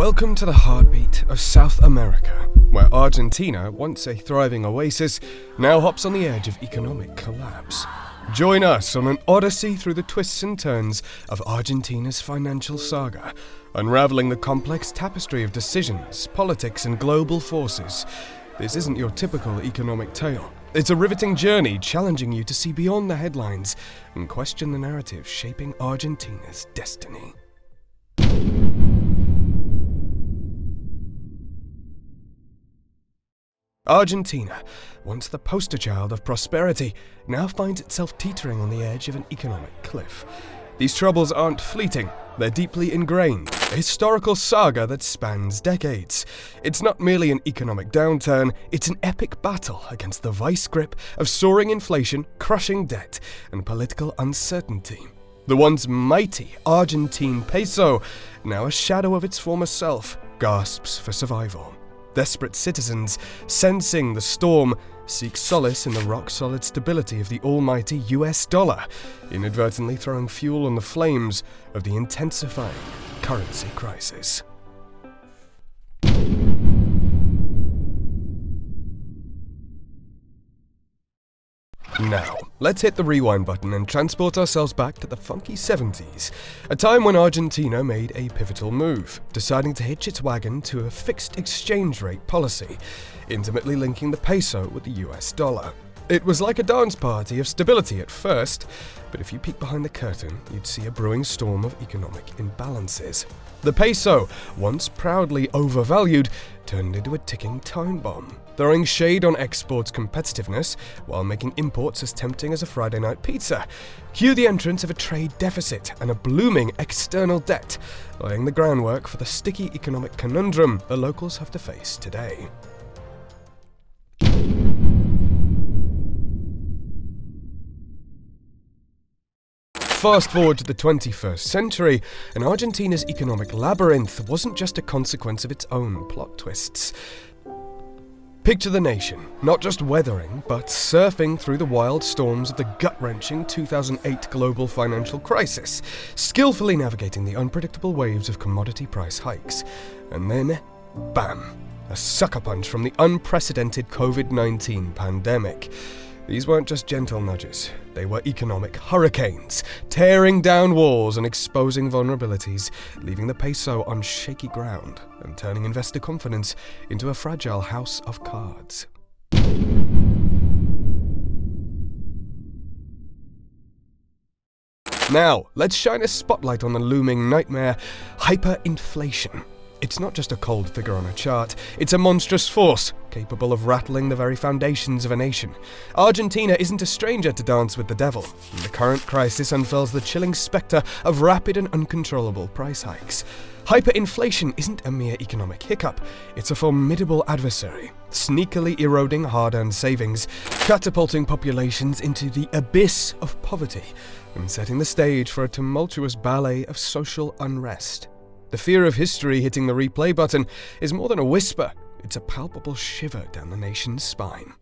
Welcome to the heartbeat of South America, where Argentina, once a thriving oasis, now hops on the edge of economic collapse. Join us on an odyssey through the twists and turns of Argentina's financial saga, unraveling the complex tapestry of decisions, politics, and global forces. This isn't your typical economic tale. It's a riveting journey challenging you to see beyond the headlines and question the narrative shaping Argentina's destiny. Argentina, once the poster child of prosperity, now finds itself teetering on the edge of an economic cliff. These troubles aren't fleeting, they're deeply ingrained, a historical saga that spans decades. It's not merely an economic downturn, it's an epic battle against the vice grip of soaring inflation, crushing debt, and political uncertainty. The once mighty Argentine peso, now a shadow of its former self, gasps for survival. Desperate citizens, sensing the storm, seek solace in the rock-solid stability of the almighty US dollar, inadvertently throwing fuel on the flames of the intensifying currency crisis. Now, let's hit the rewind button and transport ourselves back to the funky 70s, a time when Argentina made a pivotal move, deciding to hitch its wagon to a fixed exchange rate policy, intimately linking the peso with the US dollar. It was like a dance party of stability at first, but if you peek behind the curtain, you'd see a brewing storm of economic imbalances. The peso, once proudly overvalued, turned into a ticking time bomb, throwing shade on exports' competitiveness while making imports as tempting as a Friday night pizza. Cue the entrance of a trade deficit and a blooming external debt, laying the groundwork for the sticky economic conundrum the locals have to face today. Fast forward to the 21st century, and Argentina's economic labyrinth wasn't just a consequence of its own plot twists. Picture the nation, not just weathering, but surfing through the wild storms of the gut-wrenching 2008 global financial crisis, skillfully navigating the unpredictable waves of commodity price hikes. And then, bam, a sucker punch from the unprecedented COVID-19 pandemic. These weren't just gentle nudges, they were economic hurricanes, tearing down walls and exposing vulnerabilities, leaving the peso on shaky ground and turning investor confidence into a fragile house of cards. Now, let's shine a spotlight on the looming nightmare, hyperinflation. It's not just a cold figure on a chart, it's a monstrous force, capable of rattling the very foundations of a nation. Argentina isn't a stranger to dance with the devil, and the current crisis unfurls the chilling spectre of rapid and uncontrollable price hikes. Hyperinflation isn't a mere economic hiccup, it's a formidable adversary, sneakily eroding hard-earned savings, catapulting populations into the abyss of poverty, and setting the stage for a tumultuous ballet of social unrest. The fear of history hitting the replay button is more than a whisper, it's a palpable shiver down the nation's spine.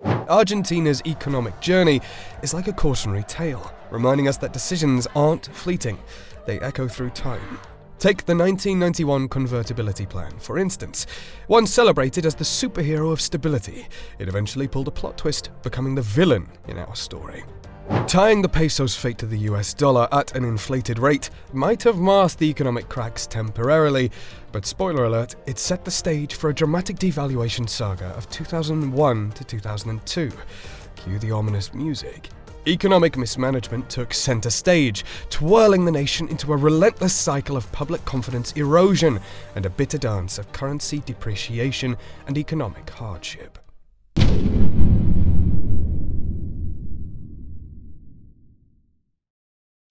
Argentina's economic journey is like a cautionary tale, reminding us that decisions aren't fleeting, they echo through time. Take the 1991 convertibility plan, for instance. Once celebrated as the superhero of stability, it eventually pulled a plot twist, becoming the villain in our story. Tying the peso's fate to the US dollar at an inflated rate might have masked the economic cracks temporarily, but spoiler alert, it set the stage for a dramatic devaluation saga of 2001 to 2002. Cue the ominous music. Economic mismanagement took center stage, twirling the nation into a relentless cycle of public confidence erosion and a bitter dance of currency depreciation and economic hardship.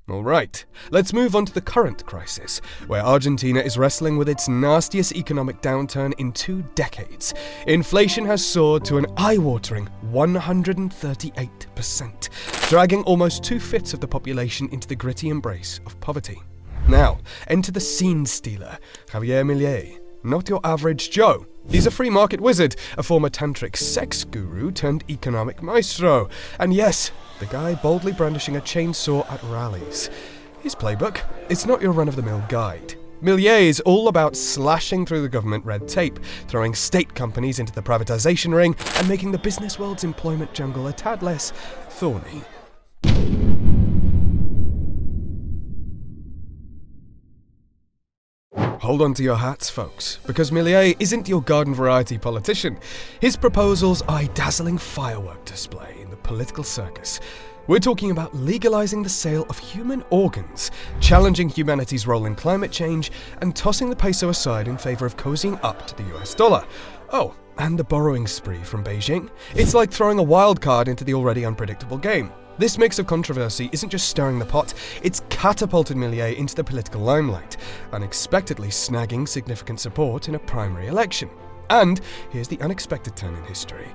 Alright, let's move on to the current crisis, where Argentina is wrestling with its nastiest economic downturn in 2 decades. Inflation has soared to an eye-watering 138%, dragging almost 2/5 of the population into the gritty embrace of poverty. Now, enter the scene stealer, Javier Milei. Not your average Joe, He's a free market wizard, a former tantric sex guru turned economic maestro, and yes, the guy boldly brandishing a chainsaw at rallies. His playbook? It's not your run-of-the-mill guide. Milei is all about slashing through the government red tape, throwing state companies into the privatization ring, and making the business world's employment jungle a tad less thorny. Hold on to your hats, folks, because Milei isn't your garden-variety politician. His proposals are a dazzling firework display in the political circus. We're talking about legalizing the sale of human organs, challenging humanity's role in climate change, and tossing the peso aside in favor of cozying up to the US dollar. Oh, and the borrowing spree from Beijing. It's like throwing a wild card into the already unpredictable game. This mix of controversy isn't just stirring the pot, it's catapulted Milei into the political limelight, unexpectedly snagging significant support in a primary election. And here's the unexpected turn in history.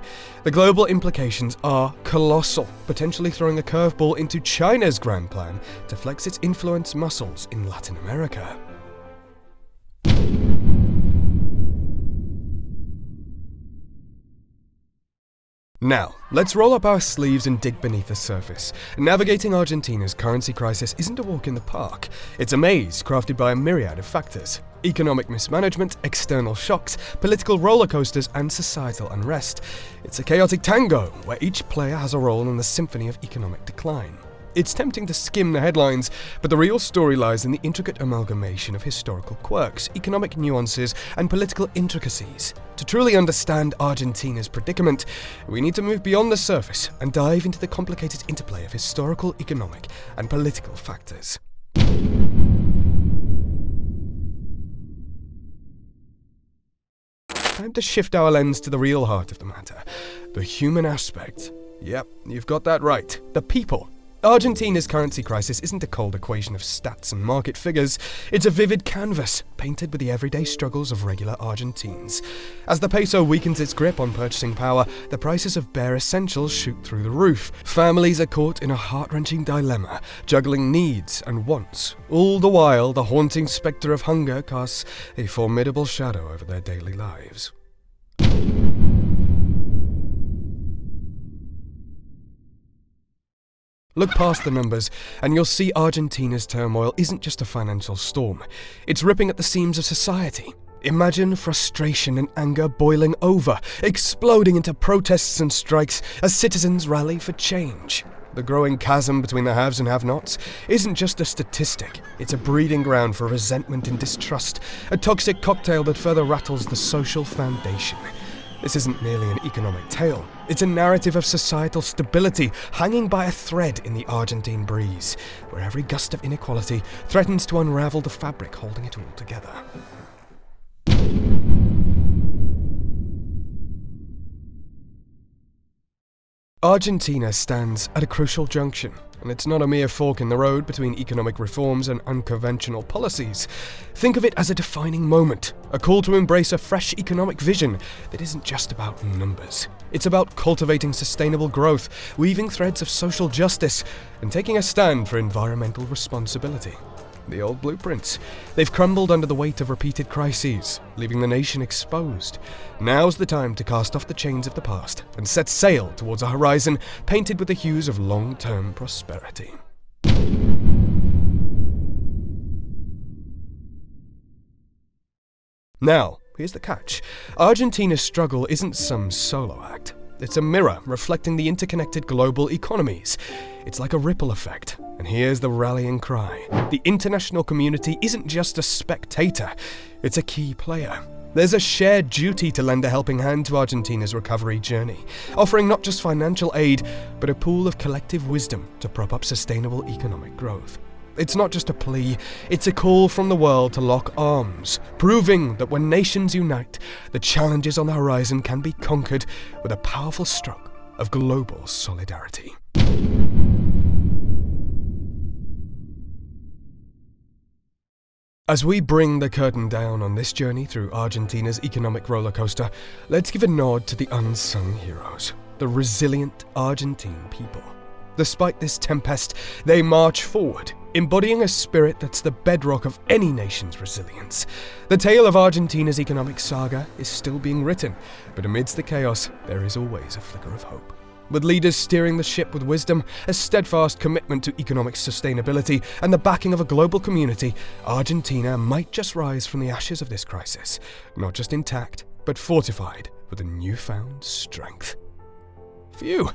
The global implications are colossal, potentially throwing a curveball into China's grand plan to flex its influence muscles in Latin America. Now, let's roll up our sleeves and dig beneath the surface. Navigating Argentina's currency crisis isn't a walk in the park. It's a maze crafted by a myriad of factors. Economic mismanagement, external shocks, political roller coasters, and societal unrest. It's a chaotic tango where each player has a role in the symphony of economic decline. It's tempting to skim the headlines, but the real story lies in the intricate amalgamation of historical quirks, economic nuances, and political intricacies. To truly understand Argentina's predicament, we need to move beyond the surface and dive into the complicated interplay of historical, economic, and political factors. Time to shift our lens to the real heart of the matter, the human aspect. Yep, you've got that right. The people. Argentina's currency crisis isn't a cold equation of stats and market figures, it's a vivid canvas painted with the everyday struggles of regular Argentines. As the peso weakens its grip on purchasing power, the prices of bare essentials shoot through the roof. Families are caught in a heart-wrenching dilemma, juggling needs and wants. All the while, the haunting spectre of hunger casts a formidable shadow over their daily lives. Look past the numbers, and you'll see Argentina's turmoil isn't just a financial storm. It's ripping at the seams of society. Imagine frustration and anger boiling over, exploding into protests and strikes as citizens rally for change. The growing chasm between the haves and have-nots isn't just a statistic, it's a breeding ground for resentment and distrust, a toxic cocktail that further rattles the social foundation. This isn't merely an economic tale, it's a narrative of societal stability hanging by a thread in the Argentine breeze, where every gust of inequality threatens to unravel the fabric holding it all together. Argentina stands at a crucial junction, and it's not a mere fork in the road between economic reforms and unconventional policies. Think of it as a defining moment, a call to embrace a fresh economic vision that isn't just about numbers. It's about cultivating sustainable growth, weaving threads of social justice, and taking a stand for environmental responsibility. The old blueprints. They've crumbled under the weight of repeated crises, leaving the nation exposed. Now's the time to cast off the chains of the past and set sail towards a horizon painted with the hues of long-term prosperity. Now, here's the catch. Argentina's struggle isn't some solo act. It's a mirror reflecting the interconnected global economies. It's like a ripple effect. And here's the rallying cry. The international community isn't just a spectator, it's a key player. There's a shared duty to lend a helping hand to Argentina's recovery journey, offering not just financial aid, but a pool of collective wisdom to prop up sustainable economic growth. It's not just a plea, it's a call from the world to lock arms, proving that when nations unite, the challenges on the horizon can be conquered with a powerful stroke of global solidarity. As we bring the curtain down on this journey through Argentina's economic rollercoaster, let's give a nod to the unsung heroes, the resilient Argentine people. Despite this tempest, they march forward, embodying a spirit that's the bedrock of any nation's resilience. The tale of Argentina's economic saga is still being written, but amidst the chaos, there is always a flicker of hope. With leaders steering the ship with wisdom, a steadfast commitment to economic sustainability, and the backing of a global community, Argentina might just rise from the ashes of this crisis, not just intact, but fortified with a newfound strength. Phew,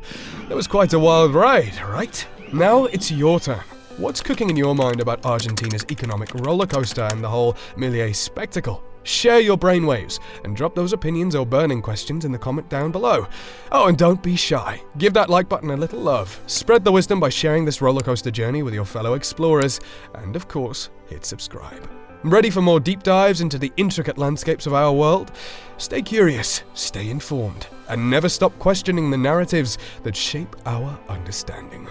that was quite a wild ride, right? Now it's your turn. What's cooking in your mind about Argentina's economic rollercoaster and the whole Milei spectacle? Share your brainwaves and drop those opinions or burning questions in the comment down below. Oh, and don't be shy. Give that like button a little love. Spread the wisdom by sharing this rollercoaster journey with your fellow explorers. And of course, hit subscribe. Ready for more deep dives into the intricate landscapes of our world? Stay curious, stay informed, and never stop questioning the narratives that shape our understanding.